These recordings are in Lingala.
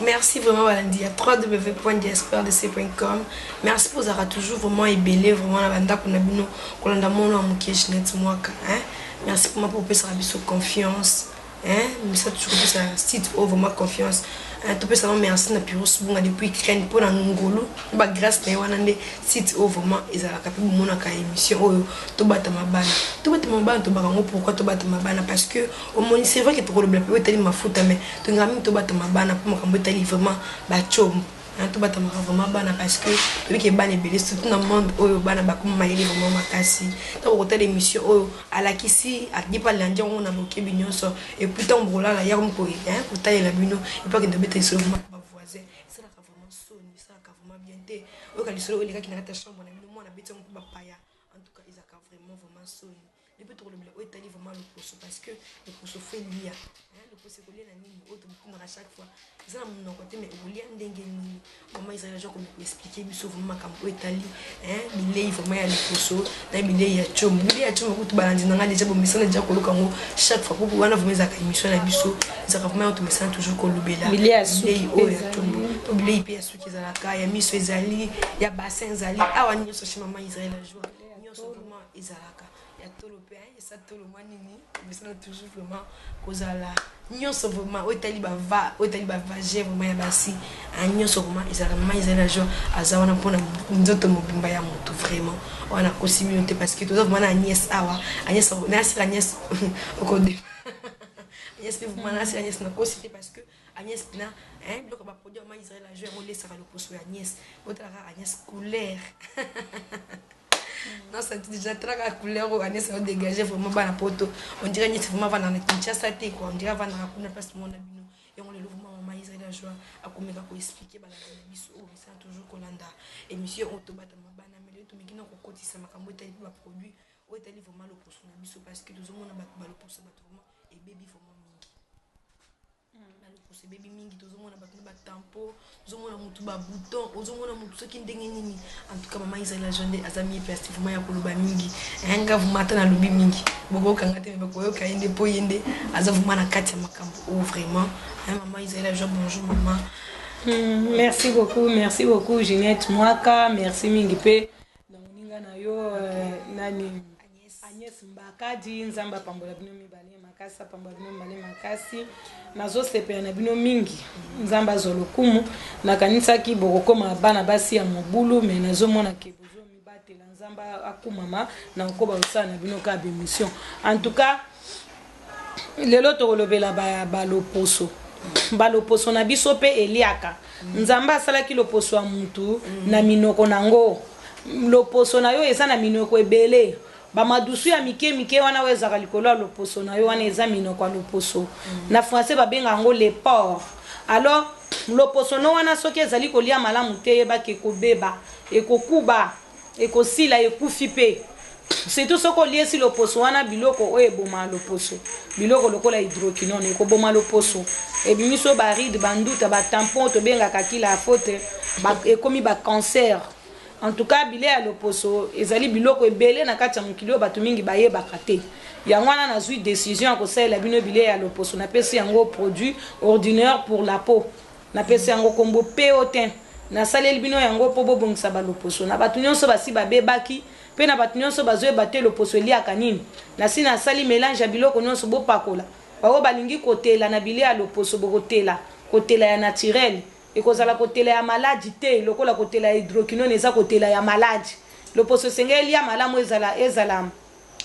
Merci vraiment Valandi à www.diasporadc.com. Merci pour avoir toujours vraiment ébélé vraiment la banda qu'on a bino qu'on a mon nom qui est net moi hein. Merci pour moi pour passer la confiance hein. Mais ça toujours ça site vraiment confiance. Tout ça merci na pirus bunga depuis crane pour na ngolo ba grâce na wanande site vraiment ezala kapi mona ka émission oyo to bata mabana to bakango pourquoi to bata mabana parce que au moins c'est vrai que pour le blabla tali mafuta mais to ngami to bata mabana pour makambo tali vraiment ba chom to bata vraiment bana parce que to ke bana belé surtout na monde oyo bana ba comme mayele vraiment makasi to ko tali émission oyo ala kisi a di pa landi on na boke binyonso et pourtant brola la yam ko hein pour tailler la bino et pas que de bête sur ma voisin ça la vraiment sonne ça la vraiment bien té o ka lisolo les gars qui na ta chambre na bino moi na bête on ba paya en tout cas ils a vraiment sonne les peut trop le o tali vraiment le poso parce que le poso fait lia hein le poso ko lia na nini o to à chaque fois ça mon côté mais o lia ndenge ni maman ils a déjà comme expliquer biso vraiment kampo etali hein bilei vraiment ya le poso na bilei ya chom ko to balandi na déjà bon message déjà ko lokango chaque fois pour wana vraiment za émission na biso ça vraiment to message toujours ko lobela bilei ya bilei o ya chom to bilei pe ya suki za la ka ya miso ezali ya bassin ezali awa nyoso chez maman Israël la joie nyoso vraiment ezalaka ya tolo pe et ça tolo manini mais ça toujours vraiment kozala nyoso vraiment otali ba vaje vraiment ya basi nyoso vraiment ezalama ezala joie azawana pona nzoto mobimba ya moto vraiment wana possibilité parce que tout vraiment na nièce awa nièce na sila nièce okode nièce vraiment na sila nièce na possibilité parce que Agnès Pina hein donc ba produire ma Israël la joie on laisse ça le poso ya nièce otala Agnès couleur. Non, ça déjà très la couleur où Agnès a dégagé vraiment bas la poto. On dirait Agnès vraiment va dans la Kinshasa quoi. On dirait va dans la place de mon abino. Et on le louvre maman Israël la joie à comme va expliquer bah la biso oh c'est toujours Kolanda. Émission autobata mabana mais tout mais qui n'a pas côté ça m'a cambo tel ba produit. Oh tel vraiment le poso na biso parce que tout le monde a ba le poso ba vraiment et baby vraiment mingi. C'est baby mingi tout le monde a ba tempo, tout le monde a mutu ba bouton, tout le monde a mutu ce qui ndenge nini. En tout cas maman Israël la journée azami plastique vraiment ya koloba mingi. Nga vous matana lobi mingi. Boko kangate me bako yo kaende po yende azavu mana kati ya makambo. Oh vraiment. Maman Israël la joie bonjour maman. Merci beaucoup Ginette Mwaka, merci mingi pe. Na moninga na yo nani Agnès Mbakadi nzamba pambola bino mibale makasi pambola bino mibale makasi nazo sepe na bino mingi nzamba zolokumu na kanisa ki bokoma bana basi ya mobulu mais nazo mona ke bozo mibatela nzamba akumama na koba usana na bino ka bémission en tout cas lelo to lobela ba loposo baloposo na biso pe eliaka nzamba asala ki loposo ya mutu na minoko nango loposo na yo eza na minoko ebele ba madusu ya mike wana wezaka likolo loposo na yo wana eza minoko ya loposo na français babenga ngo les porcs alors loposo no wana soki ezali kolia malamu te yeba ke kobeba ekokuba ekosila ekufi pe c'est tout ce qu'on lie si loposo wana biloko o eboma loposo biloko lokola hydroquinone ekoboma loposo ebimiso baride banduta ba tampon to benga kakila faute ba ekomi ba cancer. En tout cas bilé à l'opposo ezali biloko ebele na kati ya mokili oyo bato mingi bayebaka te yango wana nazwi décision akosalela bino bilé à l'opposo napesi yango produit ordinaire pour la peau napesi yango kombo P.O.T. nasaleli bino yango po bobongisa baloposo na bato nyonso basi babebaki pe na bato nyonso bazoyeba te loposo eliaka nini nasi nasali mélange ya biloko nyonso bopakola bao balingi kotela na bilé à l'opposo bokotela kotela ya naturel ekozala kotela ya maladie te lokola kotela hydroquinone eza kotela ya maladie loposo sengeli ya malamu ezala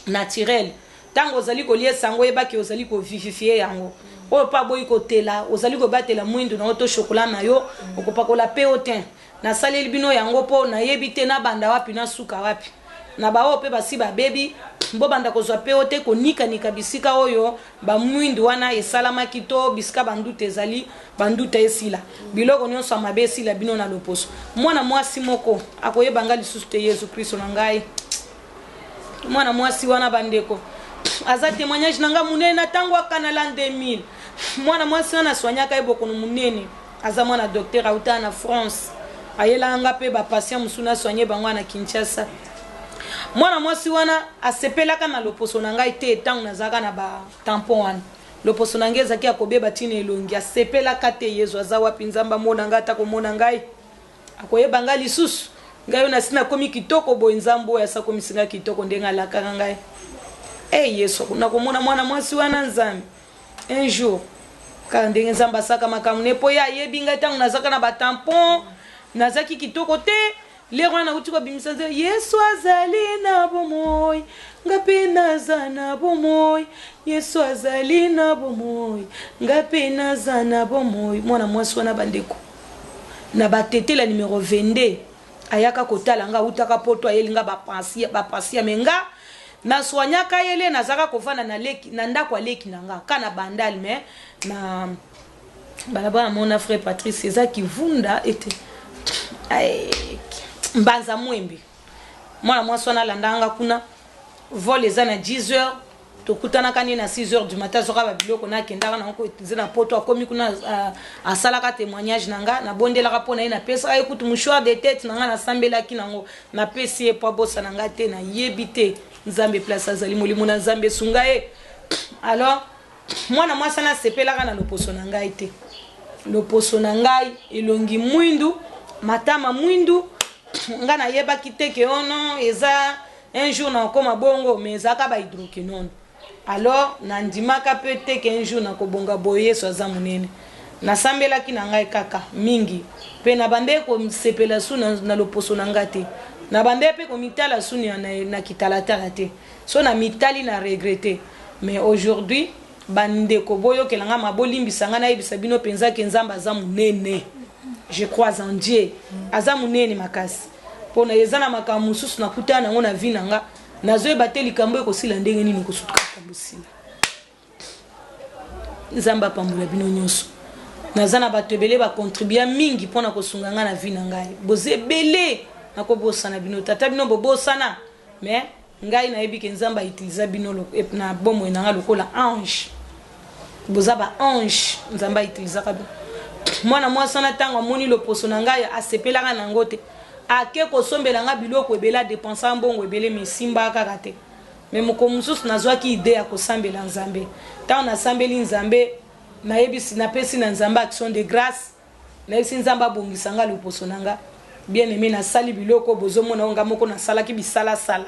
naturel tango ozali kolia sango yebaki ozali ko vivifier yango oyo pa boyi kotela ozali ko batela mwindu na to chocolat na yo okopakola P.O.T. na saleli bino yango po na yebi te na banda wapi na suka wapi na bao pe basi ba baby mbo banda kozwa P.O.T. konika nika bisika oyo ba mwindu wana esalama kito bisika banduta ezali banduta esila biloko nyonso mabe esila bino na loposo mwana mwasi moko akoyeba nga lisusu te Yesu Kristo na ngai mwana mwasi wana bandeko aza témoignage nanga munene na tango akana l'an 2000 mwana mwasi wana soignaka eboko no munene aza mwana docteur auta na France ayela nga pe ba patient musuna soigner bango na Kinshasa mwana mwasi wana asepelaka na loposo na ngai te tango nazaka na ba tampon wana loposo na ngai ezaki akobeba tina elongi asepelaka te Yesu aza wapi nzamba mona ngai ata komona ngai akoyeba ngai lisusu ngai na sina komi kitoko boye nzambo ya sakomisinga kitoko ndenga lakaka ngai Yesu na komona mwana mwasi wana nzambe un jour ka ndenge nzamba saka makamune po ya yebi ngai tango nazaka na ba tampon nazaki kitoko te le wana uti ko bimisa Yesu azali na bomoi ngape naza na bomoi Yesu azali na bomoi ngape naza na bomoi mwana mwasi wana bandeko na batete la numéro 22 ayaka kotala nga utaka poto ayelinga bapasia menga na soignaka yele nazaka kofana na leki na ndako leki nanga kana bandal mais na balaba mon frère Patrice ezaki vunda ete mbanza mwembi mwana mwasi wana landanga kuna vol eza na 10h tokutana kani na 6h du matin soka ba biloko na kendaka na ko zina poto akomi kuna asalaka témoignage nanga na bondelaka pona ina pesa ekutu mouchoir de tête nanga na sambelaki nango na pesi e po bossa nanga te na yebite nzambe place azali molimo na nzambe sungae alors mwana mwasi na sepelaka na loposo na ngai te loposo na ngai elongi mwindu matama mwindu nga na yebaki te ke ono eza un jour na koma bongo mais ezaka ba hydroquinone alors nandimaka pe te ke un jour na kobonga boye so aza munene nasambelaki na ngai kaka mingi pe na bande ko sepela su na loposo na ngai te na bande pe ko mitala su na kitalatala te so na mitali na regretter mais aujourd'hui bande ko boyo ke langa mabolimbisa nga na yebisa bino penza ke nzamba aza munene je crois en Dieu aza munene makasi pona ezana makambo mususu na kutana ngo na vie nanga nazo bateli kambo ekosila ndenge nini kosutuka kambo sila nzamba pambula bino nyonso nazana batebele ba contribuer mingi pona kosunga nga na vie nanga bozebele nakobosa na bino tata bino bobosana mais ngai na yebi ke nzamba utiliser bino na bomo nanga lokola ange bozaba ange nzamba utiliser ka mwana mwasi na tango moni loposo na ngai asepelaka na ngote ake kosombela nga biloko ebela dépenser mbongo ebele mesimba kaka te mais moko mususu nazwaki idée ya kosambela nzambe tango nasambeli nzambe nayebisi napesi na nzambe action de grâce nayebisi nzambe abongisa nga loposo na nga bien aimé nasali biloko bozomona nga moko nasalaki bisalasala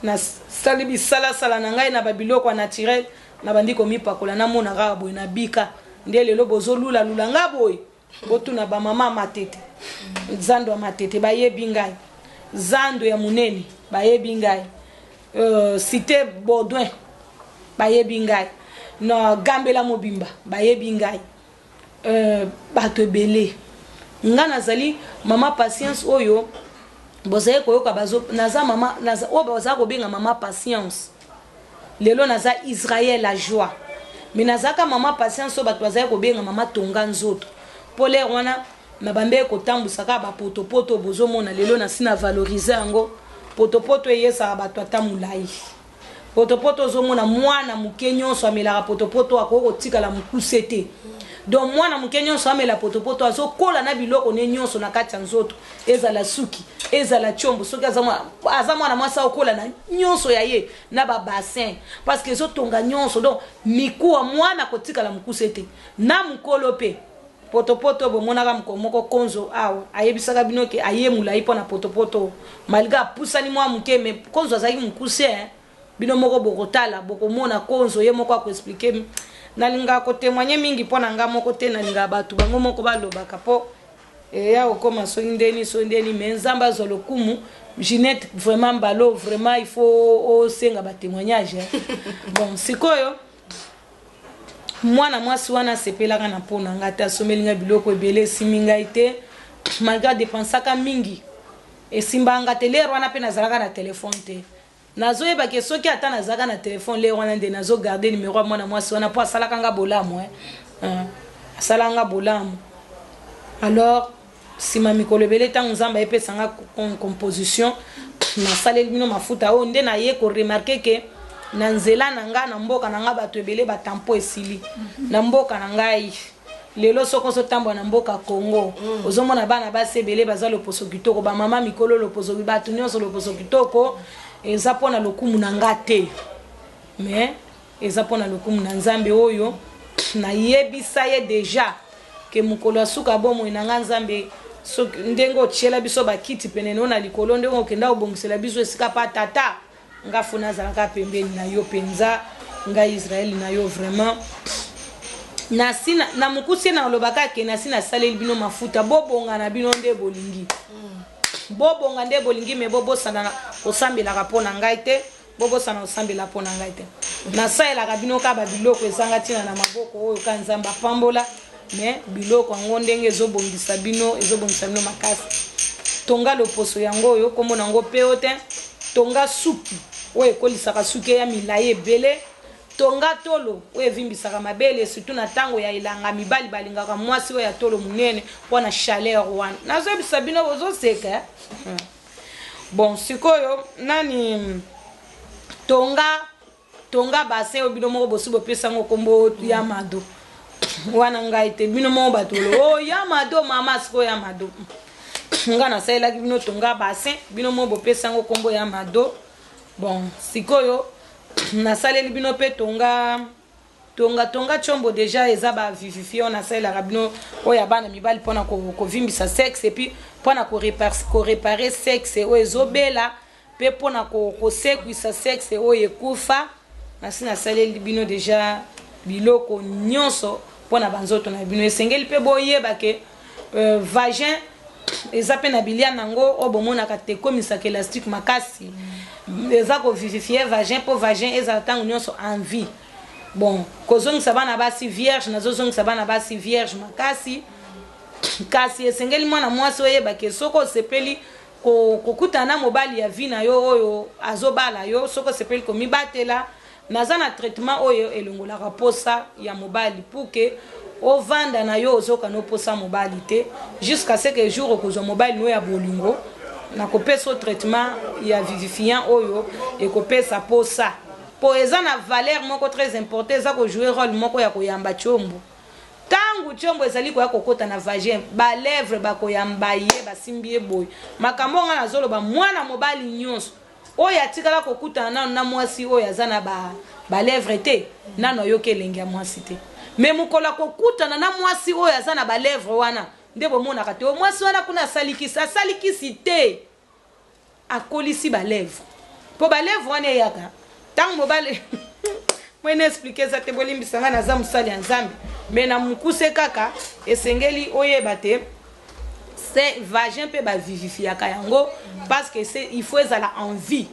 nasali bisalasala na ngai na babiloko naturel na bandi komipakola namona kaka boye na bika nde lelo bozolula lula nga boye botuna ba mama matete zando ya matete bayebi ngai zando ya munene bayebi ngai cité Baudouin bayebi ngai na Gambela Mobimba bayebi ngai bato ebele nga nazali mama patience oyo bozaye koyoka bazo naza mama naza o boza ko benga mama patience lelo naza Israël la joie mais nazaka mama patience o bato bazaye ko benga mama tonga nzoto pole wana na bambe ko tambusaka ba potopoto bozomona lelo na sina valoriser yango potopoto eyesa bato atamulai potopoto zomona mwana mukenyonso amelaka potopoto akoko tikala mukusete donc mwana mukenyonso amela potopoto azokola na biloko ne nyonso na kati ya nzoto ezala suki ezala chombo soki aza mwana mwasi akola na nyonso ya ye na ba bassin parce que ezotonga nyonso donc mikuwa mwana kotikala mukusete na mukolo pe potopoto bomonaka moko konzo awa ayebisaka bino ke ayemula ipo na potopoto malgré pusani mwa muke mais konzo azaki mukuse bino moko bokotala bokomona konzo ye moko ko expliquer nalinga ko témoigner mingi pona nga moko te nalinga batu bango moko balobaka po ya okoma so ndeni menzamba zolokumu Ginette vraiment balo vraiment il faut senga ba témoignage bon sikoyo mwana mwasi wana sepelaka na pona ngata somelinga biloko ebele siminga ite malgré dépensaka mingi esimba ngate lero wana pe nazalaka na téléphone te nazo yeba ke soki ata nazalaka na téléphone lero wana nde nazo garder numéro mwana mwasi wana po asalaka nga bolamu asalanga bolamu alors si ma mikolo ebele tango nzamba epesanga composition nasaleli bino mafuta o nde na ye ko remarquer ke na nzela na nga na mboka na nga bato ebele batampo esili na mboka na ngai lelo soko so tambo na mboka Congo ozomona bana basi ebele baza loposo kitoko ba mama mikolo loposo bato nyonso loposo kitoko eza pona lokumu na nga te mais eza pona lokumu na Nzambe oyo na yebisa ye deja ke mukolo asuka bomo na nga Nzambe so ndengo tshela biso bakiti penene na likolo ndengo kenda obongisela biso esika pa tata nga funa zalaka pembeni na yo penza nga Israeli na yo vraiment na sina na mukusi na lobaka ke na sina saleli bino mafuta bobonga na bino nde bolingi bobonga nde bolingi me bobosana osambela kapona ngai te bobosana osambela pona ngai te na saela ka bino ka ba biloko ezanga tina na maboko oyo ka Nzamba pambola mais biloko ngo ndenge ezobongisa bino makasi tonga loposo yango oyo kombo nango peote tonga suki oyo ekolisaka suki ya milaye ebele tonga tolo oyo evimbisaka mabele surtout na tango ya ilanga mibali balingaka mwasi oyo ya tolo munene mpona chaleur wana nazoyebisa bino bozoseka bon sikoyo nani tonga bassin oyo bino moko bosi bopesa ngo kombo ya mado wana ngai te bino moko batolo oh ya mado mama siko ya mado nga na saelaki bino tonga bassin bino moko bopesa ngo kombo ya mado bon sikoyo na saleli bino pe tonga chombo déjà eza ba vivifie na saelaka bino oyo bana mibali pona ko vimbisa sexe et puis pona ko réparer sexe oyo ezobela pe pona ko sekwisa sexe oyo ekufa na saleli bino déjà biloko nyonso pona banzoto na bino esengeli pe boyeba ke vagin eza pe na bilia nango obomonaka te komisaka élastique makasi eza ko vivifier vagin po vagin eza tango nyonso en vie bon kozongisa bana basi vierge nazozongisa bana basi vierge makasi kasi esengeli mwana mwasi oyeba ke soko osepeli kokutana mobali ya vie na yo oyo azobala yo soko osepeli komibatela naza na traitement oyo elongolaka posa ya mobali pour que ovanda na yo ozoka no posa mobali te jusqu'à ce que jour okozwa mobali no ya bolingo na kopesa traitement ya vivifiant oyo ekopesa posa po eza na valeur moko très important eza ko jouer rôle moko ya koyamba chombo tangu chombo ezali ko ya kokota na vagin ba lèvre ba koyamba ye basimbi boy makambo nga nazoloba mwana mobali nyonso oyo atikala kokutana nano na mwasi oyo aza na ba lèvre te nano yoke elengi ya mwasi te me mukola kokutana na mwasi oyo aza na ba lèvre wana nde bomonaka te mwasi wana kuna asalikisi te akolisi ba lèvre po ba lèvre wana eyaka tango mobali mwene expliquer ça te bolimbisanga na za musali ya Nzambe me na mukuse kaka esengeli oyeba te c'est vagin pe ba vivifiaka yango parce que c'est il faut ezala en vie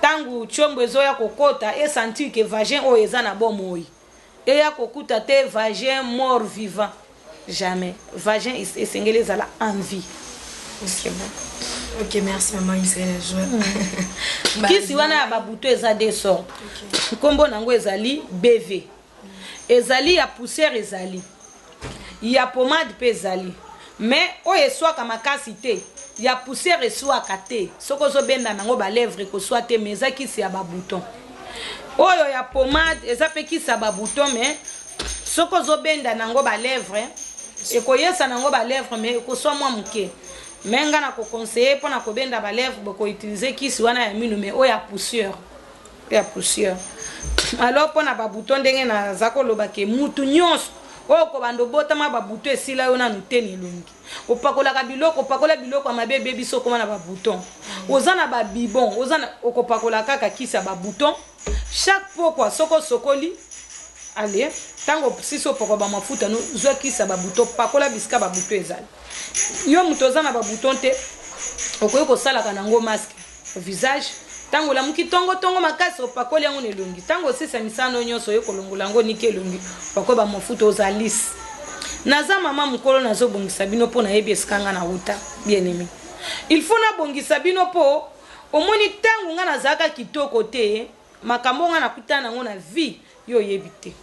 tangu chombo ezoya kokota et sentir que vagin o eza na bomoi et ya kokuta te vagin mort vivant jamais vagin esengeli ezala en vie. C'est bon. Ok, merci maman Israël. Kisi wana babuto eza des sortes. Kombo nango ezali BV. Ezali ya poussière ezali. Ya pommade pe ezali. Mais oyo eswaka makasi te. Ya poussière eswaka te. Soko zo benda nango ba lèvre ko soit te mais eza kisi ya ba bouton. Oyo ya pommade eza pe kisi ya ba bouton mais soko zo benda nango ba lèvre ekoyesa nango ba lèvre mais ko soit moi muke. Menga na ko conseiller pona ko benda ba lèvre boko utiliser kisi wana ya minu mais oya poussière. Ya poussière. Alors pona ba bouton ndenge na zako lobake mutu nyonso oko bando botama ba bouton esila yo na nuteni longi. Opakola biloko amabebe biso koma na ba bouton. Ozana ba bibon, ozana okopakola kaka kisi ya ba bouton. Chaque fois soko sokoli allez tango siso poko ba mafuta no zwa kisi ya ba bouton pakola bisika ba bouton ezali. Yo mutozana ba bouton te okoyo ko sala kanango masque visage tango la mukitongo makasi opakoli yango nelongi tango sisa misano nyonso yo kolongola ngo nike longi pako ba mafuta ozalis naza mama mukolo nazo bongisa bino po na yebi eskanga na uta bien aimé il faut na bongisa bino po omoni tango nga nazaka kitoko te makambo nga nakutana ngo na vie yo yebite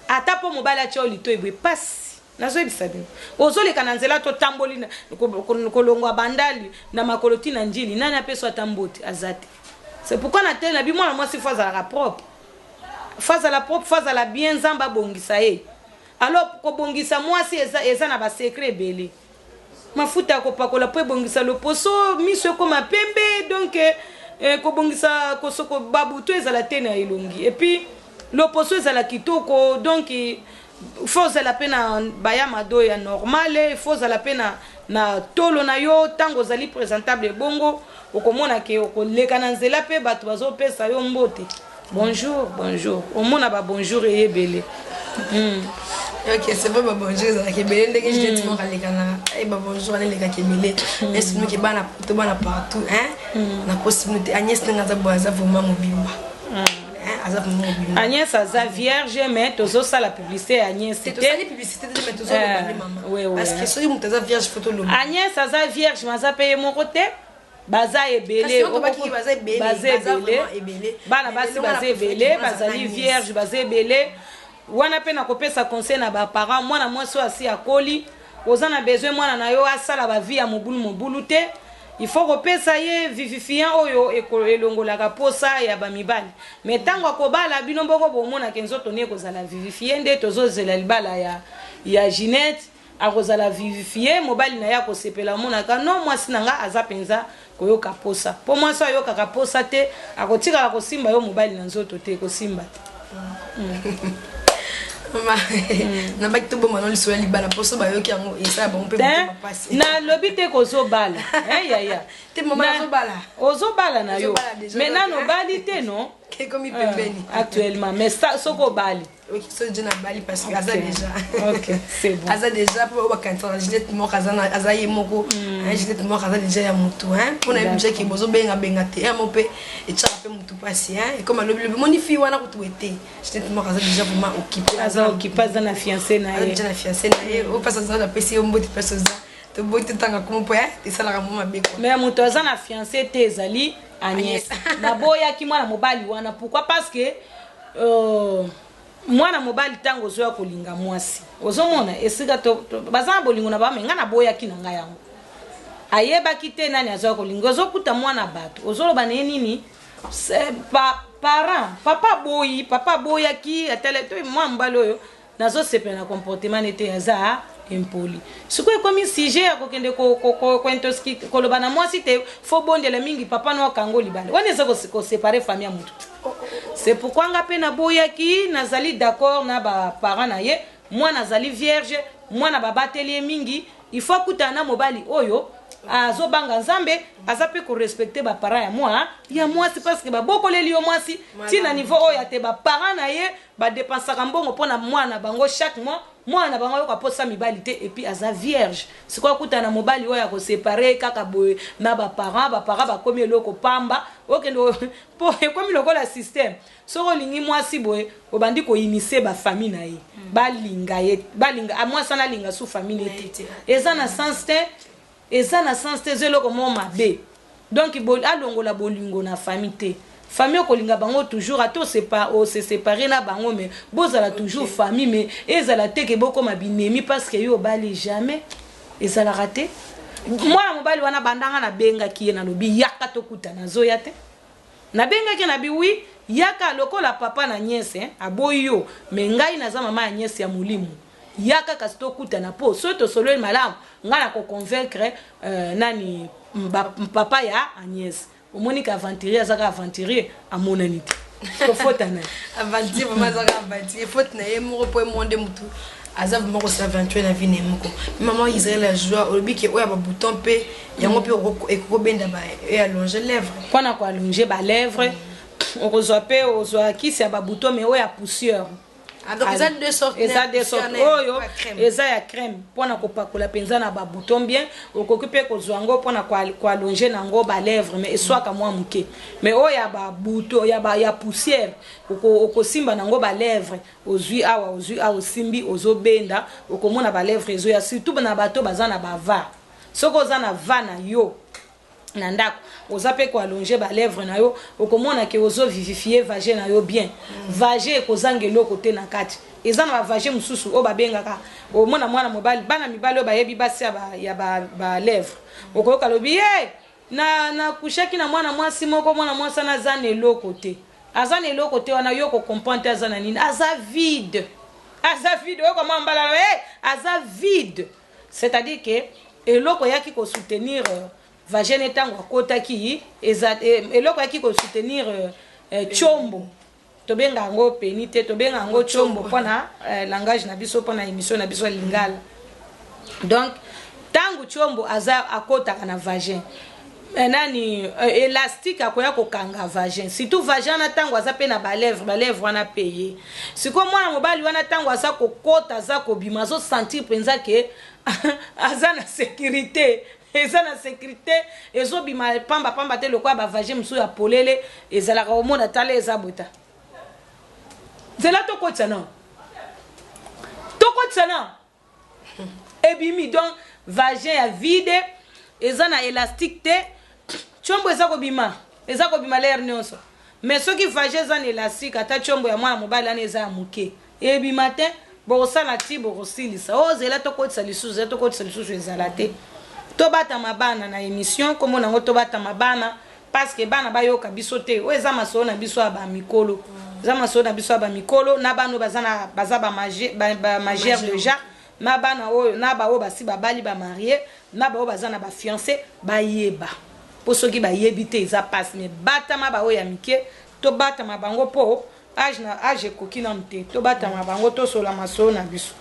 ata po mobala cha olito ebwe pasi nazo yebisa bino ozoleka na nzela to tamboli kolongwa bandali na makoloti na njili nani apeso atamboti azate c'est pourquoi na tele na bi mwana mwasi phase à la propre phase à la bien nzamba bongisa ye alors ko bongisa mwasi eza na ba secret belé mafuta ko pakola po bongisa le poso miso ko mapembe donc ko bongisa ko soko babuto ezala te na ilongi et puis le poso ezala kitoko donc faut la pena baya mado ya normal faut la pena na tolo na yo tango zali présentable bongo okomona ke okoleka na nzela pe bato bazopesa yo mbote bonjour omona ba bonjour et belé ok c'est bon ba bonjour ezala ke belé ndenge je te montre leka na ba bonjour ale leka ke belé mais nous ki bana to bana partout hein na possibilité Agnès nga boaza vraiment mobimba Agnès Aza vierge mais tozo ça la publicité Agnès c'était la publicité de mettre tozo le maman parce que soki mutaza vierge photo lo Agnès Aza vierge maza paye mon côté baza ebele bana basi baza ebele bazali vierge baza ebele wana pe na kopesa conseil na ba parents mwana mwasi asi akoli ozana besoin mwana na yo asala ba vie ya mobulu te il faut repesa ye vivifiant oyo elongolaka posa ya bamibali mais tango akobala bino mboko bomona ke nzoto ne kozala vivifier nde tozozela libala ya Ginette akozala vivifier mobali na ya kosepela monaka non mwasi nanga aza penza koyoka posa po mwasi ayokaka posa te akotika kosimba yo mobali na nzoto te kosimba na baki to bomano lisoya libala poso bayoki yango esa ba mpe passer na lobi te kozo bala ya te mama ozo bala na yo mais nano bali te non ke komi pembeni actuellement mais ça soko bali ok so je na bali parce que aza déjà ok c'est bon aza déjà pour ba kantora Ginette mo kazana aza ye moko Ginette mo kaza déjà ya mutu hein pour na budget ki bozo benga te mo pe et tcha pe mutu passer hein et comme le moni fi wana ko tuete Ginette mo kaza déjà vraiment occupé aza na fiancé na ye déjà na fiancé na ye o passa za na pesi yo mboti pesa za to boti tanga comme po hein et ça la mama beko mais mutu aza na fiancé te ezali Agnès na boya ki mwana mobali wana pourquoi parce que mwana mobali tango zoya kolinga mwasi ozomona esika to bazana bolingo na ba menga na boya ki nanga yango ayeba kite nani azoya kolinga ozokuta mwana bato ozoloba na nini parent papa boya ki atele to mwa mbalo oyo nazo sepela na comportement nete yaza impoli sikoy komi sujet ya kokende ko entoski koloba na mwasi te fo bondela mingi papa no kango libale wana eza ko séparer famille ya mutu c'est pourquoi nga pe na boyaki nazali d'accord na ba parents na ye moi nazali vierge mwana babateli mingi il faut kutana mobali oyo azobanga nzambe azape ko respecter ba parents ya mwasi parce que ba bokoleli yo mwasi tina niveau oyo te ba parents na ye ba dépensaka mbongo pona mwana bango chaque mois mwana bango yo kaposa mibali te et puis aza vierge sikoy kutana mobali oyo ko séparer kaka boye na ba parents ba komi eloko pamba okendo po komi lokola système soko lingi mwasi boye obandi ko initier ba famille na ye balinga amwasa na linga sous famille te eza na sens te zelo comme mabe donc alongola bolingo na famille te famille kolinga bango toujours ato se séparer na bango mais bozala toujours famille mais ezala te ke boko mabinemi parce que yo bali jamais ezala raté mwana mobali wana bandanga na benga ki na lobi yaka to kuta na zoya te na benga ki na bi oui yaka lokola papa na nièce aboyo mais ngai na za mama ya nièce ya mulimu yaka kasito kuta na po so to solo malamu ngana ko convaincre nani papa ya Agnès omoni ka aventurier azaka aventurier amonani te ko fota na aventurier mama azaka aventurier faute na ye moko po monde mutu azav moko sa aventure na vie ne moko maman Israël la joie obi ke oya ba bouton pe yango pe ko benda ba e allonger lèvre pona ko allonger ba lèvre on reçoit pe ozoa ki c'est ba bouton mais oya poussière donc eza deux sortes oyo eza ya crème pona ko pakola penza na ba bouton bien okokupe ko zwango pona ko allonger nango ba lèvre mais eswaka mwa muke mais oya ba bouton ya poussière oko simba nango ba lèvre ozui awa simbi ozobenda okomona ba lèvre ezo ya surtout na bato bazana ba va soko zana va na yo na ndako ozape ko allonger ba lèvre na yo okomona ke ozo vivifier vagin na yo bien vagin kozangelo côté na kati ezana ba vagin mususu o babengaka o mona mwana mobali bana mibali o bayebi basi ya ba lèvre okoyoka lobi na kushaki na mwana mwasi moko mwana mwasi na zana eloko te azana eloko te wana yo ko comprendre azana nini aza vide yo comment mbala aza vide c'est-à-dire que eloko yaki ko soutenir vagene tango akotaki eloko yaki ko soutenir chombo tobenga ngo penite tobenga ngo chombo pona langage na biso pona émission na biso lingala donc tango chombo aza akotaka na vagin nani élastique akoya kokanga vagin surtout vagin na tango aza pe na balèvre wana payer siko mwana mobali wana tango aza kokota aza kobima zo sentir penza ke aza na sécurité ezobima pamba te lokwa ba vagin musu ya polele ezalaka omona tale eza bota zela tokotsa na ebimi donc vagin ya vide eza na élastique te chombo eza kobima l'air nyonso mais soki vagin eza na élastique ata chombo ya mwana mobali ana eza ya moke ebima te bokosala ti bokosilisa o zela tokotisa lisusu ezala te tobatama bana na émission kombo nango tobatama bana parce que bana bayoka biso te o eza masolo na biso ya bamikolo na bano baza ba magère déjà na bana oyo na ba oyo basi babali ba marié na ba oyo baza na ba fiancé bayeba po soki bayebi te eza passe mais batama ba oyo ya mike to batama bango po age koki na mte to batama bango to sola masolo na biso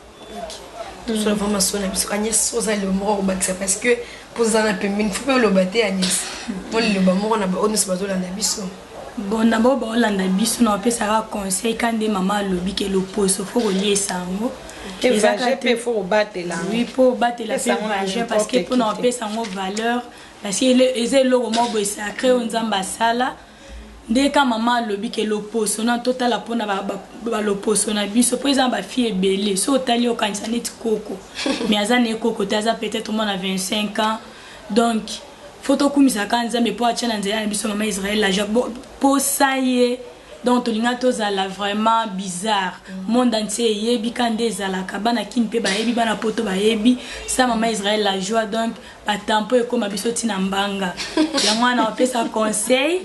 toujours vraiment masolo na biso Agnès oza le moko bakisa parce que poza na pembeni faut pas le battre Agnès pour le ba moko na ba onus bazola na biso bon d'abord ba olanda biso na pesa conseil quand des maman lobi ke le poso faut relier sango et vagin faut battre là oui pour battre la vagin parce que pour na pesa sango valeur parce que les eloko mo sacré on nzamba sala dès quand maman lobi ke le poso na total apona ba le poso na biso pour exemple ba fille belé so tali o kanisa net koko mais azane koko taza peut-être moi na 25 ans donc photo kumisa kanza mais pour achana nzela biso mama Israël la pour ça y donc tolinga tozala vraiment bizarre monde entier yebi kande zala kabana kimpe ba yebi bana poto ba yebi ça mama Israël la joie donc ba tempo e koma biso tina mbanga ya mwana opesa conseil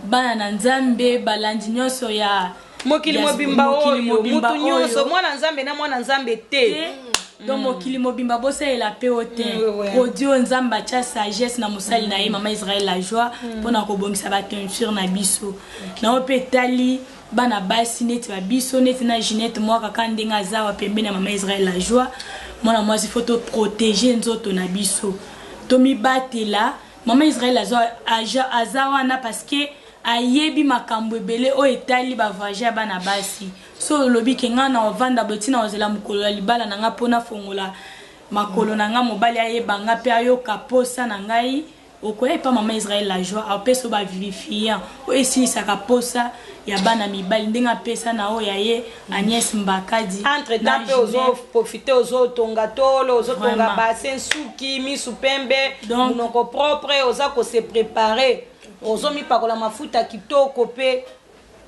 bana na nzambe balandi nyonso ya mokili mobimba oyo mutu nyonso mwana nzambe na mwana nzambe te donc mokili mobimba bosa ela pe ote audio nzamba cha sagesse na musali na ye mama Israël la joie pona ko bongisa ba teinture na biso na opetali bana basi neti ba biso neti na Ginette mwaka kandenga zawa pembeni na mama Israël la joie mwana mwasi photo protéger nzoto na biso to mi batela mama Israël la joie azawa na parce que ayebi makambo ebele o etali ba vagin bana basi so lobi ke nga na ovanda botina ozela mukolo libala na nga pona fongola makolo na nga mobali ayeba nga pe ayoka posa na ngai okoye pa mama Israël la joie apeso ba vivifiant o esisa ka posa ya bana mibali ndenga pesa na o ya ye Agnès Mbakadi entre temps pe ozo profiter ozo tonga tolo ozo tonga bassin suki misu pembe monoko propre oza ko se préparer ozo mi pakola mafuta kitoko pe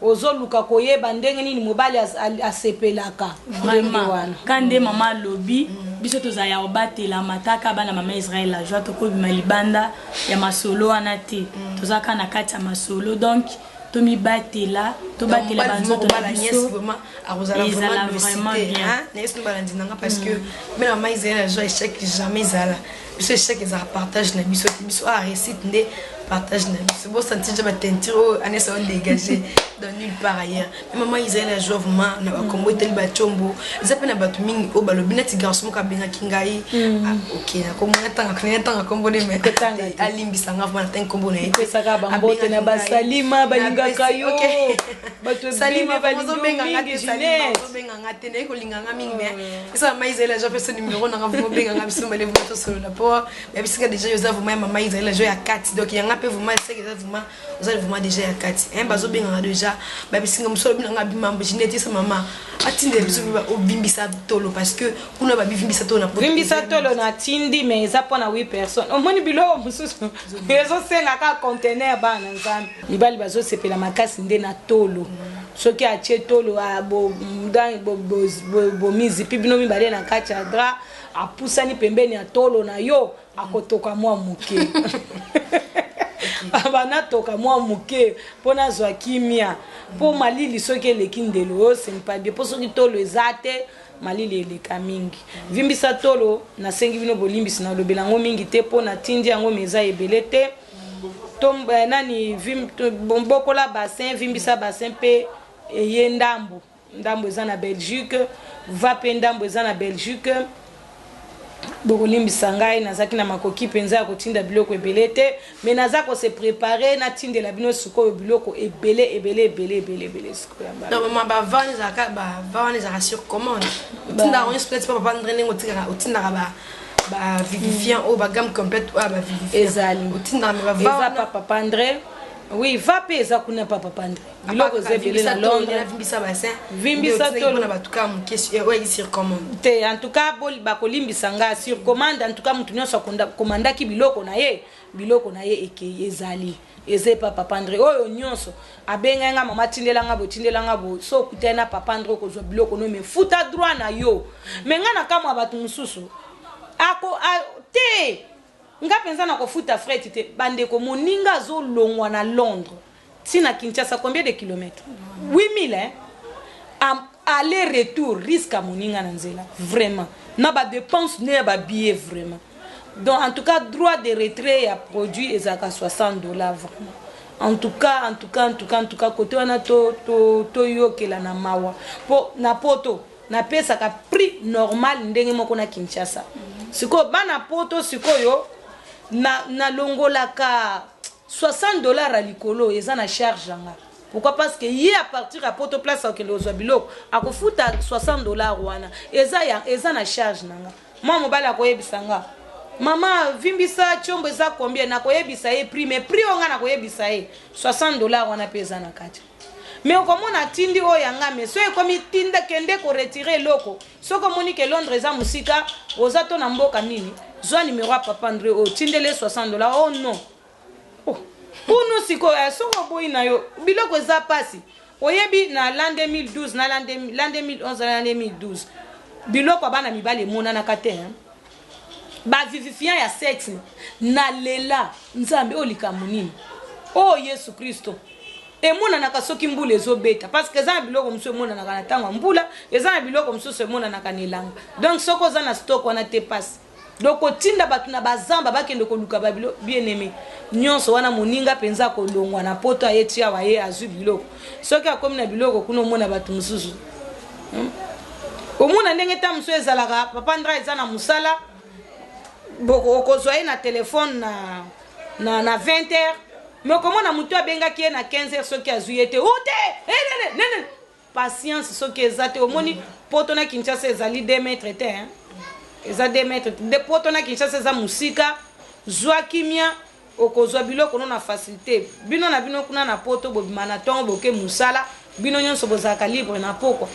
ozo luka koyeba ndenge nini mobali asepelaka vraiment kande mama lobi biso toza ya obatela mataka bana mama Israël la joie tokobima libanda ya masolo wana te toza kana kati ya masolo donc tomi batela to batela banzoto na biso ezala vraiment bien n'est-ce pas landinanga parce que mais mama Israël la joie échec jamais zala biso échec ezala partage na biso a récite nde partage na biso bo sentir ba teinture Agnès on dégager dans nulle part ailleurs mais maman Israël la joie vraiment na ba kombo tel ba chombo zape na batu mingi o ba lobi neti garçon ka benga kingai OK na kombo tanga kombo de me alimbisa nga vraiment tanga kombo na ete saka ba mbote na ba salima balinga kayo batu salima balinga benga ngate salima benga ngate ne ko linga nga mingi mais ça maman Israël la joie personne numéro na nga benga nga biso male voto solo na po mais bisika déjà yoza vraiment maman Israël la joie ya 4 donc yanga pe vraiment c'est que vraiment vous allez vraiment déjà ya 4 hein bazo benga déjà ba bisinga musolo binanga bimambo Ginette sa maman atinde biso obimbisa tolo parce que kuna ba bimbisa tolo na bimbisa tolo na tindi mais ça pona 8 personnes au moni bilo mususu bezo senga ka conteneur bana nzambe libali bazo sepela makasi nde na tolo soki atie tolo a bo ndang bo mizi pibino mibale na kati ya dra apusani pembeni ya tolo na yo akotoka mwa muke banatoka mwa muke pona zwa kimia po malili soki eleki ndelo ce n'est pas bien po soki tolo ezate malili eleka mingi vimbisa tolo nasengi bino bolimbisi na lobela yango mingi te po natindi yango meza ebele te nani bombokola bassin vimbisa bassin pe eye ndambo eza na Belgique va pe ndambo eza na Belgique bokolimbisa ngai nazaki na makoki penza ya kotinda biloko ebele te mais nazako se préparer na tindela bino sikoyo biloko ebele sikoyo non maman ba vani za sur commande tinda on split pas papa ndrene ngotika otinda ba vivifiant ou ba gamme complète ou ba vivifiant ezali otinda me ba eza papa André oui va pe eza kuna papa André biloko zebele na Londres vimbisa bassin vimbisa tolo na batuka mu question ouais sur commande te en tout cas ba kolimbisa nga sur commande en tout cas mutu nyonso komandaki biloko na ye eke ezali eze papa André oyo nyonso abenga nga mama tindelanga bo so kutena papa André ko zo biloko no me futa droit na yo me nga na kama batu mususu ako te nga penza na kofuta fret te bandeko moninga zo longwa na Londres tina Kinshasa combien de kilomètres 8000 hein aller retour risque moninga na nzela vraiment na ba dépense ne ba billet vraiment donc en tout cas droit de retrait ya produit ezaka $60 vraiment en tout cas côté wana to yokela na mawa po na poto na pesa ka prix normal ndenge moko na Kinshasa siko bana poto sikoyo na longola ka $60 à likolo eza na charge nga pourquoi parce que hier à partir à poto place au kelo biloko akofuta $60 wana eza na charge nanga moi mobala koyebisa nga mama vimbisa chombo eza combien na koyebisa ye prix mais prix onga na koyebisa ye $60 wana pesa na kati mais okomona tindi oyanga mais so ekomi tinda kende ko retirer loko soko moni ke Londres eza musika oza to na mboka nini zwa numéro ya papa André o tindele $60 oh non oh puno siko soko boy na yo biloko eza pasi oyebi na l'an 2012 na l'an 2011 na l'an 2012 biloko bana mibale mona na kate hein ba vivifiant ya sexe na lela nzambe olika munini oh Yesu Kristo e mona na kasoki mbula ezobeta parce que za biloko mso mona na kana tanga mbula eza biloko mso se mona na kanelanga donc soko za na stock wana te passe donc otinda batu na bazamba bakende ko luka babilo bien aimé nyonso wana moninga penza ko longwa na poto ayeti ya waye azu biloko soki akomi na biloko kuna mona batu mususu omona ndenge ta mso ezalaka papa André eza na musala boko okozwa na téléphone na 20h mais comment na mutu abenga ki na 15h soki azuyete ote patience soki ezate omoni poto na Kinshasa ezali 2 mètres te hein eza 2 mètres de poto na Kinshasa eza musika zwa kimia okozwa biloko no na facilité bino na bino kuna na poto bobima na tongo boke musala bino nyonso bozaka libre na pokwa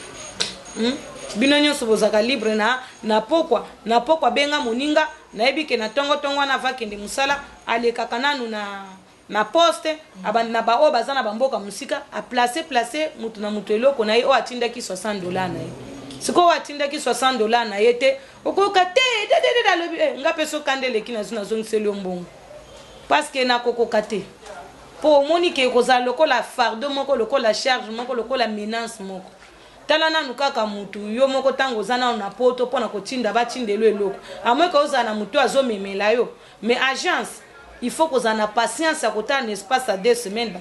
bino nyonso bozaka libre na pokwa benga moninga nayebi ke na tongo na vakende musala alekaka nanu na poste abandi na bao bazana bamboka musika a placer mutu na mutu eloko na ye o atindaki $60 na ye siko atindaki $60 na ye te okoka te de nga peso kandele kina zuna zongiselo mbongo parce que na kokoka te po moni ke koza lokola fardeau moko lokola charge moko lokola menace moko tala nanu kaka mutu yo moko tango zana na poto pona kotinda batindelo eloko amwe ko za na mutu azomemela yo mais agence il faut qu'on ait patience à côté un espace à 2 semaines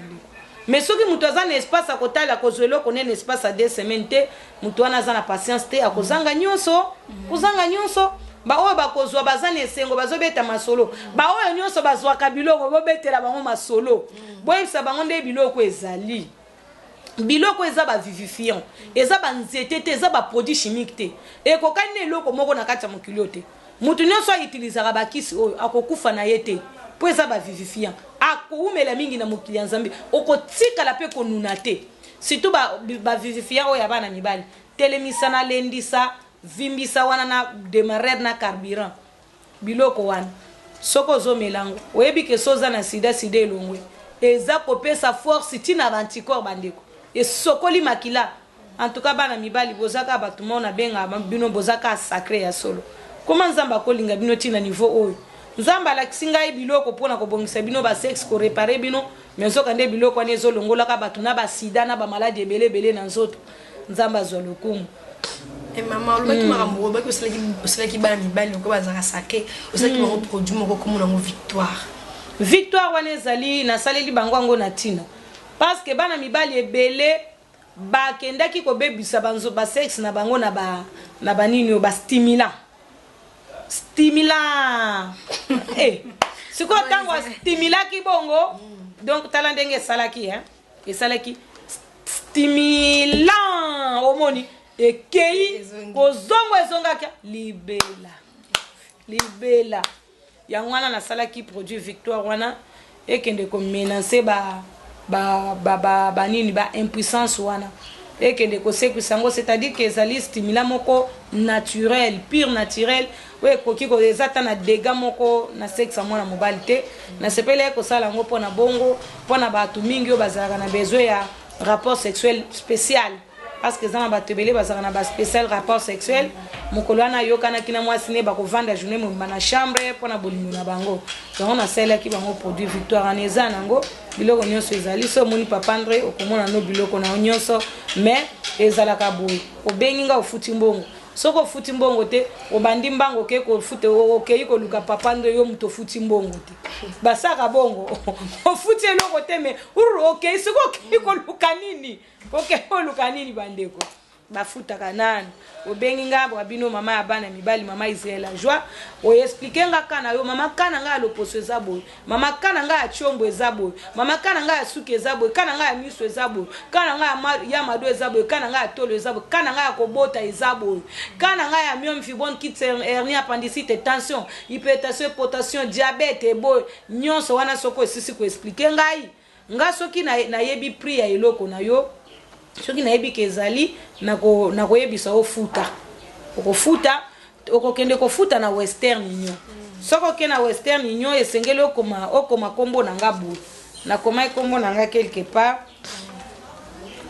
mais ceux qui mutu azana espace à côté la kozwelo qu'on un espace à 2 semaines te mutu ana zana patience te akozanga nyonso ba oyo bakozwa bazana esengo bazobeta masolo ba oyo nyonso bazwa kabiloko bobetela bango masolo boyebisa bango nde biloko ezali biloko eza ba vivifiant eza ba nzete te eza ba produit chimique te ekokani eloko moko na kati ya mokili te mutu nyonso autilisaka bakisi oyo akokufa na ye te po eza ba vivifiant akoumela mingi na mokili ya Nzambe okotikala pe konuna te surtout ba vivifiant oyo ya bana mibali telemisa na lendisa vimbisa wana na démarrer na carburant biloko wana soko zo melango oyebi ke soza na sida elongwe eza kopesa force tina anticorps bandeko et sokoli makila en tout cas bana mibali bozaka batuma na benga bino bozaka sacré ya solo comment Nzamba kolinga bino tina niveau oyo nzamba la kisinga biloko pona ko bongisa bino ba sexe ko réparer bino mais soka nde biloko ne zo longola ka batuna ba sida na ba maladie belé na nzoto nzamba zo lokumu. Et maman, le mec m'a ramoré que c'est qui bat mi balle ko bazaka saké, c'est qui m'a produit moko comme na victoire. Victoire wana ezali na saleli bango ngo na tina. Parce que bana mibali ebele ba kendaki ko bebisa banzo ba sexe na bango na ba nini ba stimulant. Stimulant. Siko tango stimulant ki bongo. Donc tala ndenge salaki hein. Et salaki stimulant omoni ekei kozongo ezongaka libela. Yang wana na salaki produit Victoire wana ekende ko menacer ba nini ba impuissance wana ekende ko sekusango, c'est-à-dire que ezali stimulant moko naturel, pur naturel we koki ko ezata na dégâts moko na sexe mwana mobali te na sepele ko sala ngo pona bongo pona batu mingi yo bazalaka na besoin ya rapport sexuel spécial. Parce que ça va te belé bazaka na ba spécial rapport sexuel mokolwana yokana kina mwasine ba ko vanda journée mo na chambre pona bolimo na bango. Donc on a celle qui bango produit Victoire aneza nango biloko nyonso ezali so moni papa André okomona no biloko na nyonso mais ezalaka boy obenginga ofuti mbongo soko futi mbongo te obandi mbango ke ko fute okei ko luka papa André yo muto futi mbongo te basaka bongo ofuti eloko te mais okei soko ke ko luka nini ko luka nini bandeko bafuta kanani obengi ngabo abino mama ya bana mibali mama Israël la joie o expliquer nga kana yo mama kana nga loposo ezabo mama kana nga ya chombo ezabo mama kana nga ya suki ezabo kana nga ya miso ezabo kana nga ya mado ezabo kana nga ya tolo ezabo kana nga ya kobota ezabo kana nga ya myome fibrome kyste hernie appendicite tension hypertension potassium diabète ebo nyonso wana soko esisi ko expliquer ngai nga soki na yebi prix ya eloko na yo soki na yebi kezali na ko yebisa ofuta okofuta okokende kofuta na Western Union soko ke na Western Union esengeli okoma kombo na ngabu na koma kombo na nga quelque part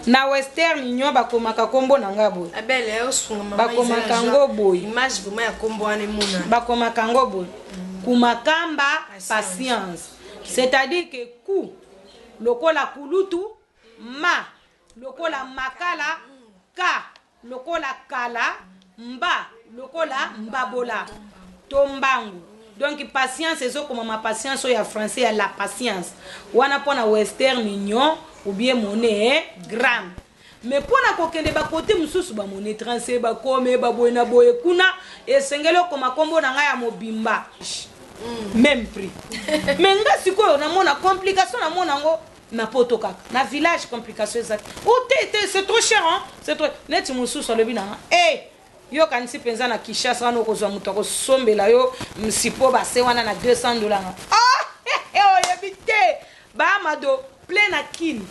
na Western Union bakomaka kombo na ngabu abele osunga mama bakomaka ngoboy image vraiment ya kombo ane mona bakomaka ngoboy kumakamba patience, c'est-à-dire que ku lokola kulutu ma lokola makala ka lokola kala mba lokola mbabola tombangu. Donc patience ezo comme ma patience ya français ya la patience wana pona Western Union ou bien monnaie gramme mais pona kokende ba côté mususu ba monnaie transfert ba kome ba boyena boye kuna esengelo koma kombo na nga ya mobimba même prix mais nga sikoyo na mona complication na mona ngo na poto kaka na village complication exact c'est trop cher hein c'est trop net mususu le bina yo kanisi penza na Kinshasa no kozwa muto ko sombela yo msipo ba se wana na $200 yebite ba mado plein na kin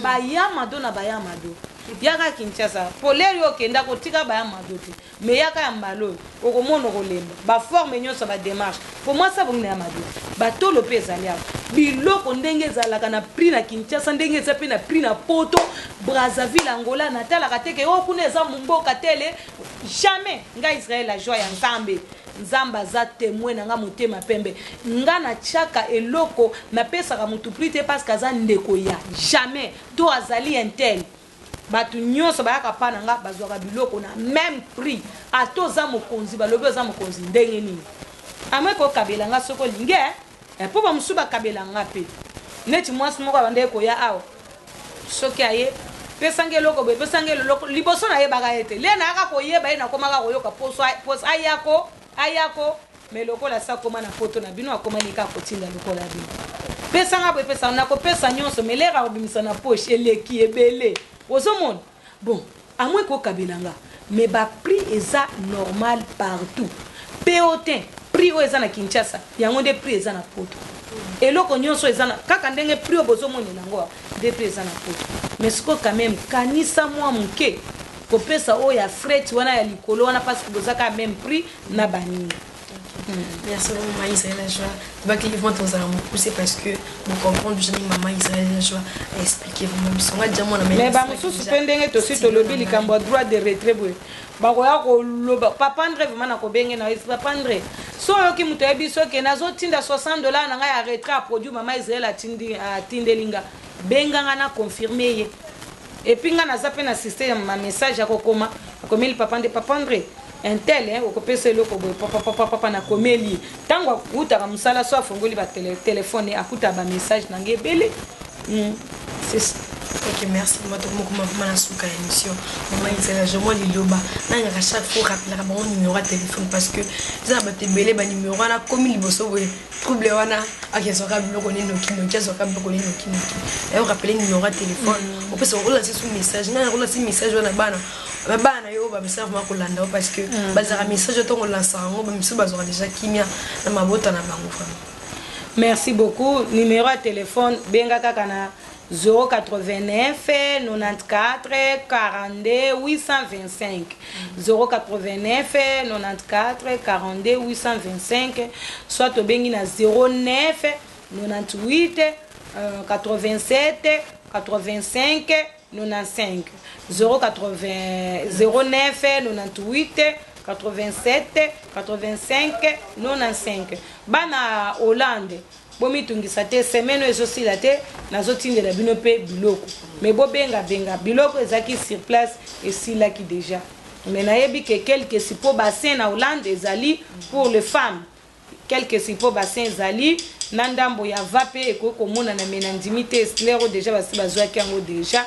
ba yamado na ba yamado yaka Kinshasa poleri yo kenda ko tika ba yamado te mais yaka ya mbalo okomono ko lemba ba forme nyonso ba démarche pour moi ça bonne yamado ba tolo pesa lia biloko ndenge zalaka na prix na Kinshasa ndenge za pe na prix na poto Brazzaville Angola natala kateke okuna eza mumboka tele jamais nga Israël la joie ya nzambe nzamba za témoin nga motema pembe nga na chaka eloko na pesa ka mutu prite parce que za ndeko ya jamais to azali intel batu nyonso bayaka pana nga bazwaka biloko na même prix atoza mokonzi balobi za mokonzi ndenge nini amwe ko kabela nga soko linge po ba musuba kabela nga pe neti mwasi moko bande ko ya awo soki aye pesangelo ko be pesangelo liboso na ye baka ete le na aka ko ye ba ina koma ka ko yoka poso ayako mais lokola sa koma na poto na bino akoma ni ka kotinda lokola bino pesanga bo pesa na ko pesa nyonso mais le ra obimisa na poche eleki ebele ozomona bon amwe ko kabelanga mais ba prix eza normal partout POT prix o eza na Kinshasa yango de prix eza na poto eloko nyonso eza na kaka ndenge prix obozomona nango de prix eza na poto mais siko quand même kanisa mwa muke ko pesa o ya fret wana ya likolo wana parce que bozaka même prix na bani. Merci maman Israël la joie. Bah que vont tous à me pousser parce que vous comprendre je dis maman Israël la joie à expliquer vraiment ils sont déjà mon ami. Mais ba mususu pendenge to sito lobi likambo droit de retrait boy. Ba ko ya ko loba papa André vraiment na ko benge na papa André so yoki muto yebi so ke nazo tinda $60 na ngai ya retrait à produit mama Israël atindelinga benganga na confirmer ye et puis nga naza pe na système ma message akokoma akomeli papa André un tel hein okopesa eloko boye papa na komeli tango akutaka mosala so afongoli ba téléphone akuta ba message na ngai ebele c'est ça. Ok, merci. Moi, je suis à l'émission. Je vais à chaque fois rappeler mon numéro de téléphone parce que ça va te belé mon numéro là comme il bosse trouble wana aki so ka bilo ko ni noki so ka bilo ko ni noki et on rappeler numéro de téléphone on peut se relancer sur message na relancer message wana bana yo ba message ma ko landa parce que bazara message to ko lancer ngo ba miso bazora déjà kimia na mabota na bango fami. Merci beaucoup. Numéro de téléphone benga kaka na 089 94 42 825 089 94 42 825 soit au bengi na 09 98 87 85 95 09 98 87 85 95 bana Hollande bomi tungisa te semaine ezosila te nazotindela bino pe biloko mais bobenga biloko ezaki sur place esilaki déjà mais nayebi que quelques sipo bassin na Hollande ezali pour les femmes quelques sipo bassin ezali na ndambo ya vape ekokomona na menandimi te esclero déjà basi bazwaki yango déjà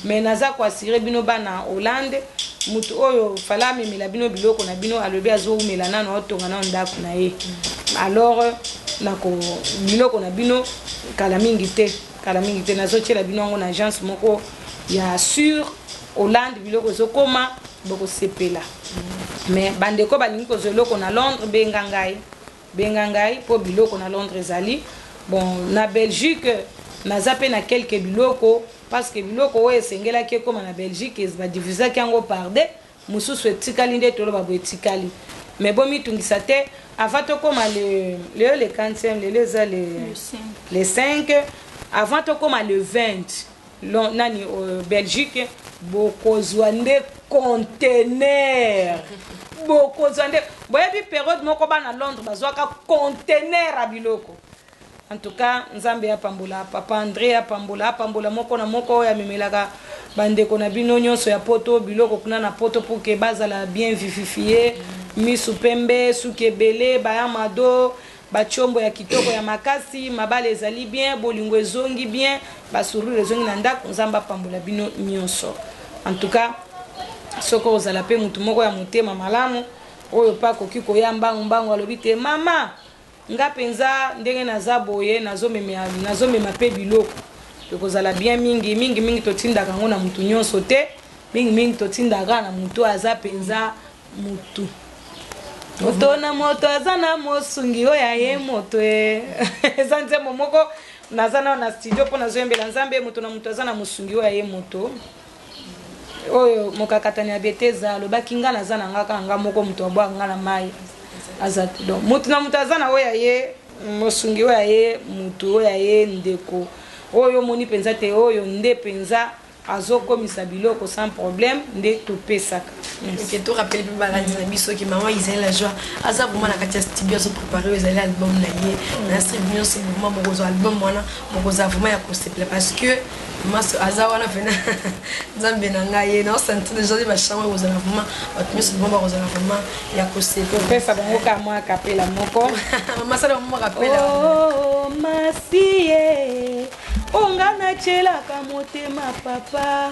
mais naza koasire bino bana Hollande mutu oyo fala memela bino biloko na bino alobi azoumela nano otonga na ndako na ye alors nako biloko na bino kala mingi te nazotiela bino yango na agence moko ya sur Hollande biloko ezokoma boko sepela mais bandeko balingi kozwa eloko na Londres benga ngai po biloko na Londres ezali bon na Belgique naza pe na quelques biloko parce que biloko oyo esengelaki ekoma na Belgique badivizaki yango par deux mosusu etikali nde toloba bo etikali mais bomitungisa te avant tokoma le 40e le 5 avant tokoma le 20 nani Belgique bokozwa nde conteneur bokozwa nde boyebi période moko bana Londres bazwaka conteneur a biloko. En tout cas, Nzambe apambola, Papa André apambola moko na moko ya memelaka bandeko na bino nyonso ya poto biloko kuna na poto pour que bazala bien vivifié misu pembe suki ebele bayamado bachombo ya kitoko ya makasi mabale ezali bien bolingo ezongi bien basuru ezongi na ndako Nzambe apambola bino nyonso. En tout cas, soko ozala pe mutu moko ya motema malamu oyo pa koki koya mbangu alobi te mama nga penza ndenge naza boye nazomema pe biloko tokozala bien mingi totindaka ngo na mutu nyonso te mingi totindaka na mutu aza penza mutu moto na moto aza na mosungi oya ye moto eza nzembo moko naza na studio po nazoyembela Nzambe moto na moto aza na mosungi oya ye moto oyo mokakatani ya beteza lobaki nga naza na nga moko mutu abwa nga na mai azat donc mutu na mutu azana oya ye mosungi oya ye mutu oya ye ndeko oyo moni penza te oyo nde penza azokomisa biloko sans problème nde topesaka. Ok, tu rappelles plus baladi na biso ki maman Israël la joie aza vraiment na katia studio so préparer les albums na ye na streaming c'est vraiment mon album wana mon vraiment ya concept parce que mas aza wana fena Nzambe na ngai na sentir déjà des chambre aux vraiment atmis bon ba ozana vraiment ya concept pesa bango ka moi kapela moko maman ça le moment rappela oh masie ongana chela ka motema papa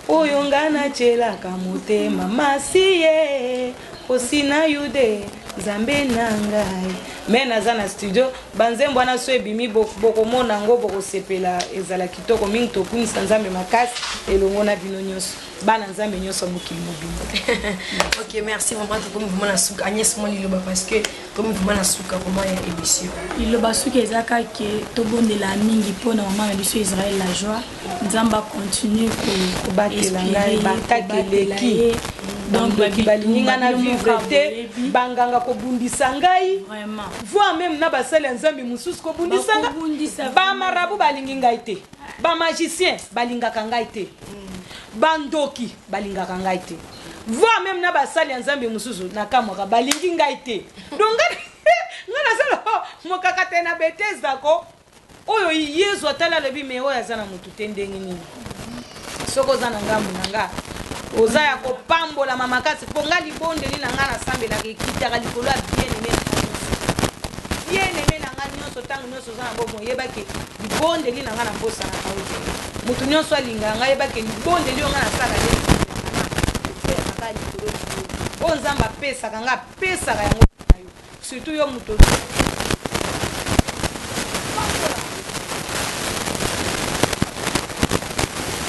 oyo ngana chela ka motema masie osina yude Nzambe na ngai mais naza na studio banzembo wana so ebimi bokomona ngo bokosepela ezala kitoko mingi tokunisa Nzambe makasi elongo na bino nyonso bana Nzambe nyonso mokili mobimba. Ok, merci vraiment comme vous na suka Agnès moi liloba parce que comme vous na suka comment ya émission liloba suka ezaka ke tobondela mingi pona maman na biso Israël la joie Nzambe continue ko batela ngai batakeleki donc balinga na vivre te banganga ko bundisa ngai vraiment voire même na basali Nzambe mususu ko bundisa ba marabu balingi ngai te ba magicien balingaka ngai te bandoki balingaka ngai te voire même na basali Nzambe mususu na kamwaka balingi ngai te donc mokaka te na betesda ko oyo yezu atala lobi me oyo aza na motu te ndenge nini soko oza na ngambu na nga oza ya kopambola makasi mpo nga libondeli na nga nasambelaka ekitaka likolo ya bien-aime na nga nyonso ntango nyonso oza na bomo oyebaki libondeli na nga na mposa na kao te motu nyonso alingaka nga yebaki libondeli oyo nga nasala oyo nzambe apesaka nga apesaka yango na yo surtout yo moto